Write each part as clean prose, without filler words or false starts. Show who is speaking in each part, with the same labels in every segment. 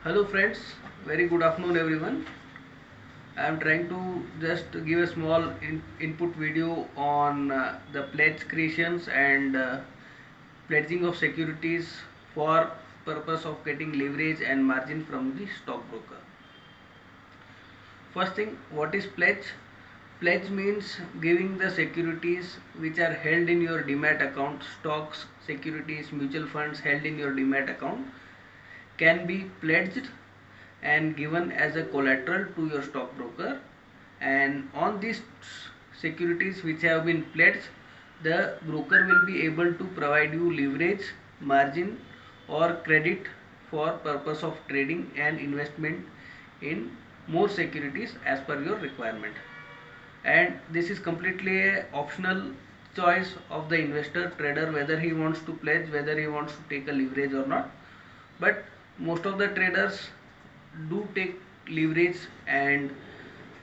Speaker 1: Hello friends, very good afternoon everyone. I am trying to just give a small input video on the pledge creations and pledging of securities for purpose of getting leverage and margin from the stockbroker. First thing, what is pledge? Pledge means giving the securities which are held in your demat account, stocks, securities, mutual funds held in your demat account can be pledged and given as a collateral to your stockbroker, and on these securities which have been pledged, the broker will be able to provide you leverage, margin or credit for purpose of trading and investment in more securities as per your requirement. And this is completely a optional choice of the investor trader, whether he wants to pledge, whether he wants to take a leverage or not. But most of the traders do take leverage, and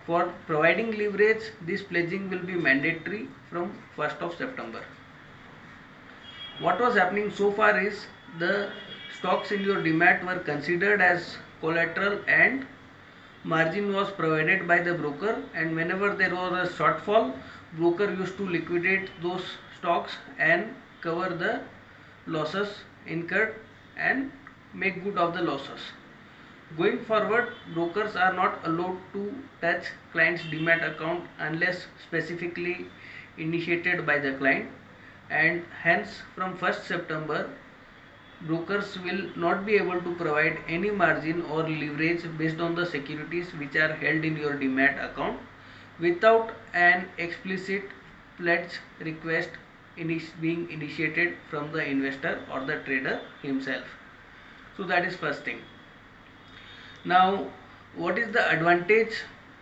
Speaker 1: for providing leverage this pledging will be mandatory from 1st of September. What was happening so far is the stocks in your demat were considered as collateral and margin was provided by the broker, and whenever there was a shortfall, broker used to liquidate those stocks and cover the losses incurred and make good of the losses. Going forward, brokers are not allowed to touch client's demat account unless specifically initiated by the client, and hence from 1st September brokers will not be able to provide any margin or leverage based on the securities which are held in your demat account without an explicit pledge request being initiated from the investor or the trader himself. So that is first thing. Now, what is the advantage?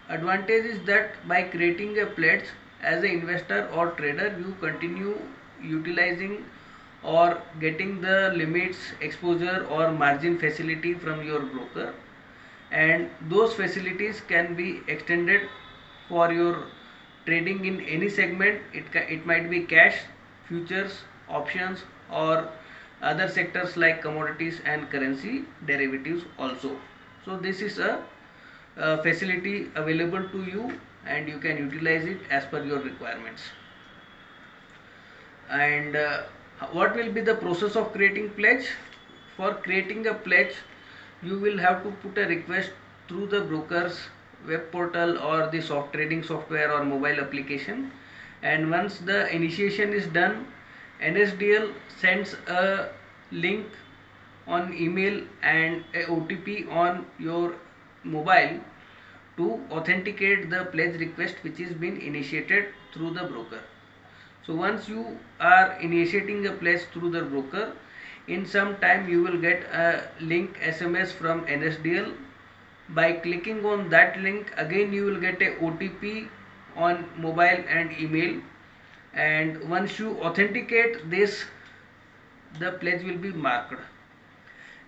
Speaker 1: Advantage is that by creating a pledge, as an investor or trader, you continue utilizing or getting the limits, exposure or margin facility from your broker, and those facilities can be extended for your trading in any segment. It might be cash, futures, options or other sectors like commodities and currency derivatives also. So this is a facility available to you and you can utilize it as per your requirements. And what will be the process of creating pledge? For creating a pledge, you will have to put a request through the broker's web portal or the trading software or mobile application, and once the initiation is done, NSDL sends a link on email and a OTP on your mobile to authenticate the pledge request which is been initiated through the broker. So once you are initiating a pledge through the broker, in some time you will get a link SMS from NSDL. By clicking on that link, again you will get a OTP on mobile and email, and once you authenticate this, the pledge will be marked.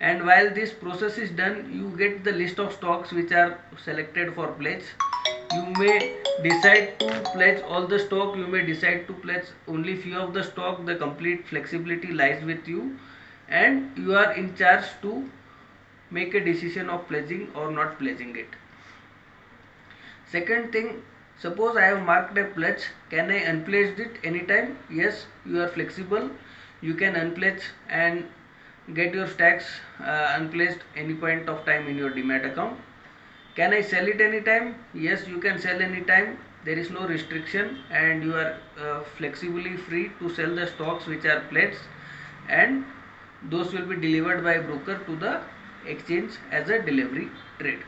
Speaker 1: And while this process is done, you get the list of stocks which are selected for pledge. You may decide to pledge all the stock, you may decide to pledge only few of the stock. The complete flexibility lies with you, and you are in charge to make a decision of pledging or not pledging it. Second thing, suppose I have marked a pledge, can I unpledge it anytime? Yes, you are flexible, you can unpledge and get your stacks unpledged any point of time in your demat account. Can I sell it anytime? Yes, you can sell anytime. There is no restriction and you are flexibly free to sell the stocks which are pledged, and those will be delivered by broker to the exchange as a delivery trade.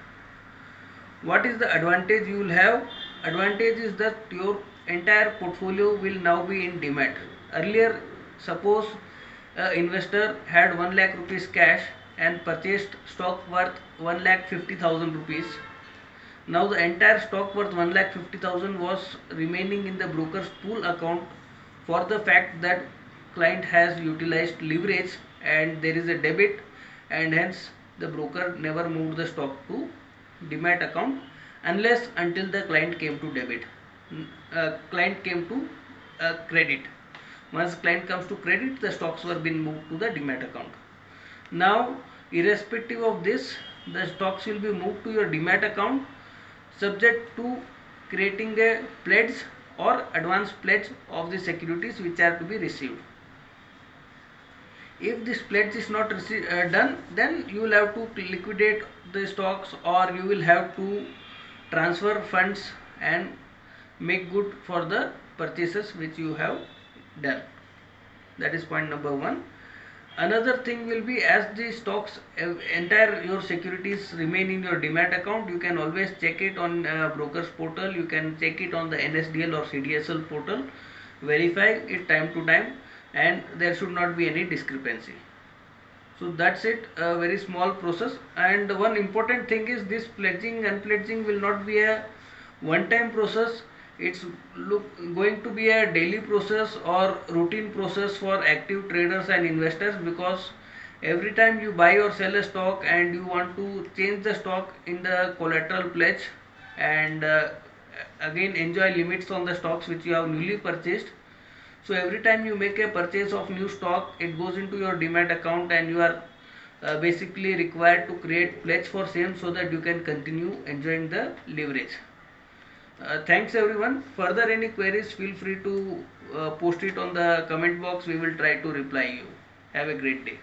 Speaker 1: What is the advantage you will have? Advantage is that your entire portfolio will now be in demat. Earlier, suppose investor had 1 lakh rupees cash and purchased stock worth 1,50,000 rupees. Now the entire stock worth 1,50,000 was remaining in the broker's pool account for the fact that client has utilized leverage and there is a debit, and hence the broker never moved the stock to demat account unless until the client came to debit. Client came to credit. Once client comes to credit, the stocks were being moved to the demat account. Now, irrespective of this, the stocks will be moved to your demat account subject to creating a pledge or advance pledge of the securities which are to be received. If this pledge is not done, then you will have to liquidate the stocks, or you will have to transfer funds and make good for the purchases which you have done. That is point number one. Another thing will be, as the stocks entire your securities remain in your demat account, you can always check it on brokers portal, you can check it on the NSDL or CDSL portal, verify it time to time, and there should not be any discrepancy. So that's it, a very small process. And one important thing is, this pledging and unpledging will not be a one time process. It's going to be a daily process or routine process for active traders and investors, because every time you buy or sell a stock and you want to change the stock in the collateral pledge, and again enjoy limits on the stocks which you have newly purchased. So every time you make a purchase of new stock, it goes into your demat account, and you are basically required to create pledge for same, so that you can continue enjoying the leverage. Thanks everyone. Further any queries, feel free to post it on the comment box. We will try to reply you. Have a great day.